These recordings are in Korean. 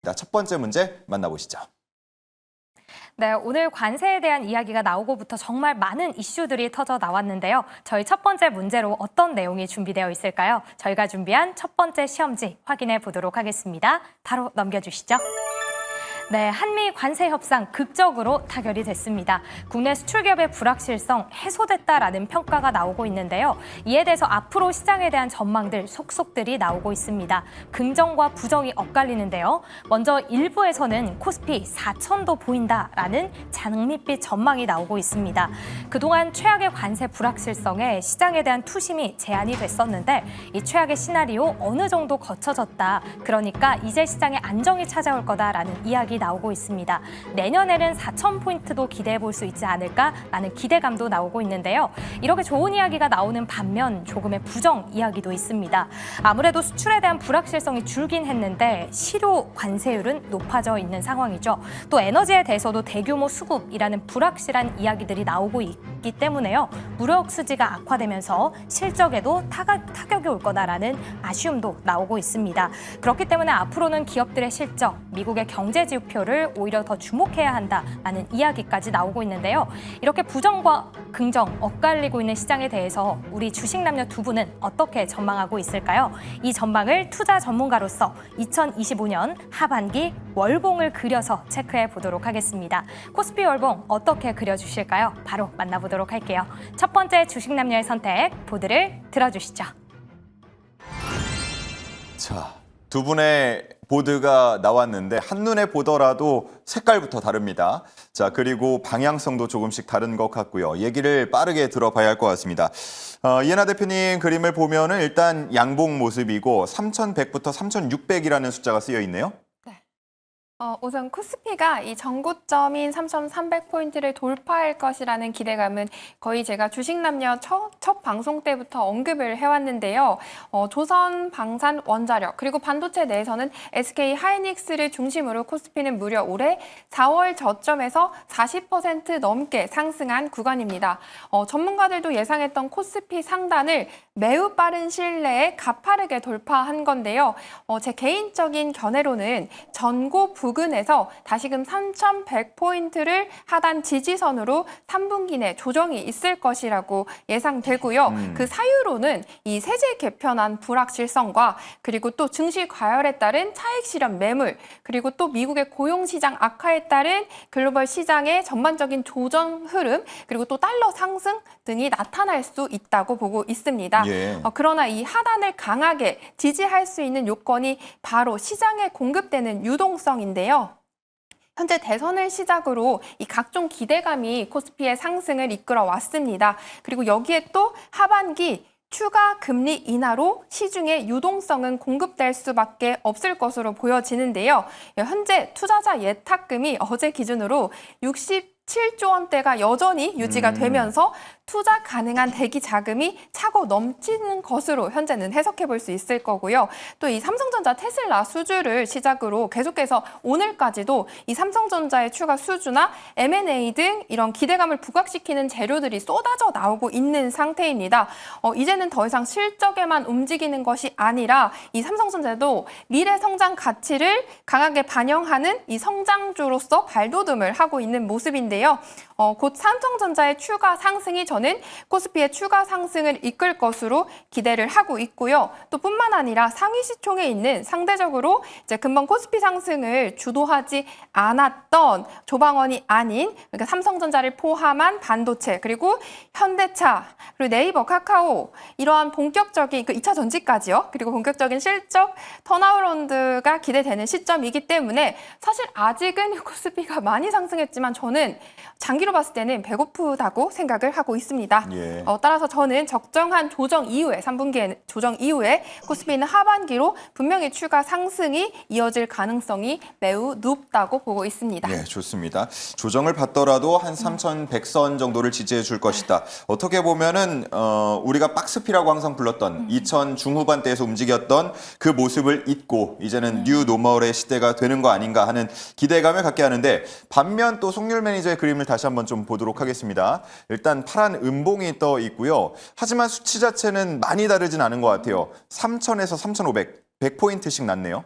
첫 번째 문제 만나보시죠. 네, 오늘 관세에 대한 이야기가 나오고부터 정말 많은 이슈들이 터져 나왔는데요. 저희 첫 번째 문제로 어떤 내용이 준비되어 있을까요? 저희가 준비한 첫 번째 시험지 확인해 보도록 하겠습니다. 바로 넘겨주시죠. 네, 한미 관세 협상 극적으로 타결이 됐습니다. 국내 수출 기업의 불확실성 해소됐다라는 평가가 나오고 있는데요. 이에 대해서 앞으로 시장에 대한 전망들 속속들이 나오고 있습니다. 긍정과 부정이 엇갈리는데요. 먼저 일부에서는 코스피 4천도 보인다라는 장밋빛 전망이 나오고 있습니다. 그동안 최악의 관세 불확실성에 시장에 대한 투심이 제한이 됐었는데 이 최악의 시나리오 어느 정도 거쳐졌다. 그러니까 이제 시장에 안정이 찾아올 거다라는 이야기 나오고 있습니다. 내년에는 4,000포인트도 기대해 볼 수 있지 않을까라는 기대감도 나오고 있는데요. 이렇게 좋은 이야기가 나오는 반면 조금의 부정 이야기도 있습니다. 아무래도 수출에 대한 불확실성이 줄긴 했는데 실효 관세율은 높아져 있는 상황이죠. 또 에너지에 대해서도 대규모 수급이라는 불확실한 이야기들이 나오고 있기 때문에요. 무역 수지가 악화되면서 실적에도 타격이 올 거다라는 아쉬움도 나오고 있습니다. 그렇기 때문에 앞으로는 기업들의 실적, 미국의 경제 지표를 오히려 더 주목해야 한다라는 이야기까지 나오고 있는데요. 이렇게 부정과 긍정 엇갈리고 있는 시장에 대해서 우리 주식 남녀 두 분은 어떻게 전망하고 있을까요? 이 전망을 투자 전문가로서 2025년 하반기 월봉을 그려서 체크해 보도록 하겠습니다. 코스피 월봉 어떻게 그려주실까요? 바로 만나보도록 할게요. 첫 번째 주식 남녀의 선택 보드를 들어주시죠. 자, 두 분의 보드가 나왔는데 한눈에 보더라도 색깔부터 다릅니다. 자, 그리고 방향성도 조금씩 다른 것 같고요. 얘기를 빠르게 들어봐야 할 것 같습니다. 이해나 대표님 그림을 보면은 일단 양봉 모습이고 3,100부터 3,600이라는 숫자가 쓰여 있네요. 우선 코스피가 이 전고점인 3,300포인트를 돌파할 것이라는 기대감은 거의 제가 주식남녀 첫 방송 때부터 언급을 해왔는데요. 조선, 방산, 원자력, 그리고 반도체 내에서는 SK 하이닉스를 중심으로 코스피는 무려 올해 4월 저점에서 40% 넘게 상승한 구간입니다. 전문가들도 예상했던 코스피 상단을 매우 빠른 시일 내에 가파르게 돌파한 건데요. 제 개인적인 견해로는 전고 부근에서 다시금 3,100포인트를 하단 지지선으로 3분기 내 조정이 있을 것이라고 예상되고요. 그 사유로는 이 세제 개편안 불확실성과 그리고 또 증시 과열에 따른 차익 실현 매물, 그리고 또 미국의 고용 시장 악화에 따른 글로벌 시장의 전반적인 조정 흐름, 그리고 또 달러 상승 등이 나타날 수 있다고 보고 있습니다. 예. 그러나 이 하단을 강하게 지지할 수 있는 요건이 바로 시장에 공급되는 유동성인데요. 현재 대선을 시작으로 이 각종 기대감이 코스피의 상승을 이끌어 왔습니다. 그리고 여기에 또 하반기 추가 금리 인하로 시중에 유동성은 공급될 수밖에 없을 것으로 보여지는데요. 현재 투자자 예탁금이 어제 기준으로 67조 원대가 여전히 유지가 되면서 투자 가능한 대기 자금이 차고 넘치는 것으로 현재는 해석해 볼 수 있을 거고요. 또 이 삼성전자 테슬라 수주를 시작으로 계속해서 오늘까지도 이 삼성전자의 추가 수주나 M&A 등 이런 기대감을 부각시키는 재료들이 쏟아져 나오고 있는 상태입니다. 이제는 더 이상 실적에만 움직이는 것이 아니라 이 삼성전자도 미래 성장 가치를 강하게 반영하는 이 성장주로서 발돋움을 하고 있는 모습인데요. 곧 삼성전자의 추가 상승이 저는 코스피의 추가 상승을 이끌 것으로 기대를 하고 있고요. 또 뿐만 아니라 상위 시총에 있는 상대적으로 이제 금방 코스피 상승을 주도하지 않았던 조방원이 아닌 그러니까 삼성전자를 포함한 반도체 그리고 현대차 그리고 네이버, 카카오 이러한 본격적인 그 2차 전지까지요. 그리고 본격적인 실적 턴어라운드가 기대되는 시점이기 때문에 사실 아직은 코스피가 많이 상승했지만 저는 장기로 봤을 때는 배고프다고 생각을 하고 있습니다. 예. 따라서 저는 적정한 조정 이후에 3분기 조정 이후에 코스피는 하반기로 분명히 추가 상승이 이어질 가능성이 매우 높다고 보고 있습니다. 네, 좋습니다. 조정을 받더라도 한 3,100선 정도를 지지해 줄 것이다. 어떻게 보면은 우리가 박스피라고 항상 불렀던 2000 중후반대에서 움직였던 그 모습을 잊고 이제는 뉴 노멀의 시대가 되는 거 아닌가 하는 기대감을 갖게 하는데 반면 또 송률 매니저의 그림을 다시 한번 좀 보도록 하겠습니다. 일단 파란 음봉이 떠 있고요. 하지만 수치 자체는 많이 다르진 않은 것 같아요. 3,000에서 3,500, 100포인트씩 낮네요.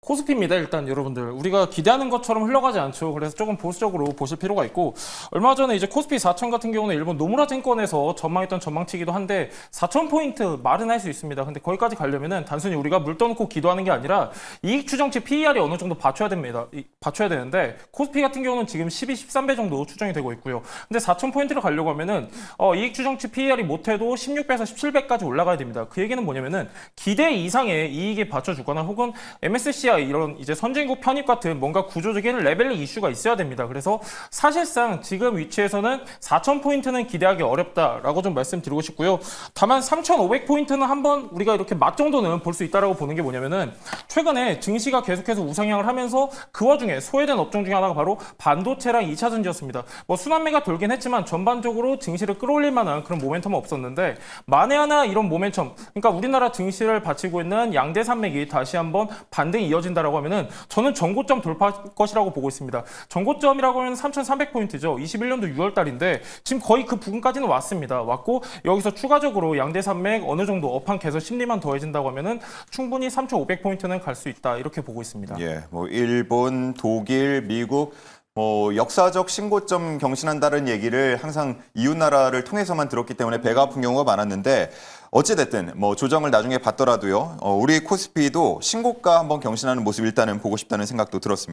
코스피입니다. 일단 여러분들 우리가 기대하는 것처럼 흘러가지 않죠. 그래서 조금 보수적으로 보실 필요가 있고, 얼마 전에 이제 코스피 4천 같은 경우는 일본 노무라 증권에서 전망했던 전망치기도 한데 4,000포인트 말은 할 수 있습니다. 근데 거기까지 가려면은 단순히 우리가 물 떠놓고 기도하는 게 아니라 이익 추정치 PER이 어느 정도 받쳐야 됩니다. 받쳐야 되는데 코스피 같은 경우는 지금 12, 13배 정도 추정이 되고 있고요. 근데 4,000포인트를 가려고 하면은 이익 추정치 PER이 못해도 16배에서 17배까지 올라가야 됩니다. 그 얘기는 뭐냐면은 기대 이상의 이익이 받쳐주거나 혹은 MSCI 이런 이제 선진국 편입 같은 뭔가 구조적인 레벨 이슈가 있어야 됩니다. 그래서 사실상 지금 위치에서는 4,000포인트는 기대하기 어렵다라고 좀 말씀드리고 싶고요. 다만 3,500포인트는 한번 우리가 이렇게 맛 정도는 볼 수 있다라고 보는 게 뭐냐면은 최근에 증시가 계속해서 우상향을 하면서 그 와중에 소외된 업종 중에 하나가 바로 반도체랑 2차 전지였습니다. 뭐 순환매가 돌긴 했지만 전반적으로 증시를 끌어올릴 만한 그런 모멘텀은 없었는데, 만에 하나 이런 모멘텀, 그러니까 우리나라 증시를 받치고 있는 양대 산맥이 다시 한번 반등이 이어진다라고 하면은 저는 전고점 돌파할 것이라고 보고 있습니다. 전고점이라고 하면 3,300포인트죠. 21년도 6월 달인데 지금 거의 그 부근까지는 왔고 여기서 추가적으로 양대 산맥 어느 정도 업황 개선 심리만 더해진다고 하면은 충분히 3,500포인트는 갈 수 있다, 이렇게 보고 있습니다. 예, 뭐 일본, 독일, 미국 뭐 역사적 신고점 경신한다는 얘기를 항상 이웃 나라를 통해서만 들었기 때문에 배가 아픈 경우가 많았는데, 어찌됐든 뭐 조정을 나중에 받더라도요, 우리 코스피도 신고가 한번 경신하는 모습 일단은 보고 싶다는 생각도 들었습니다.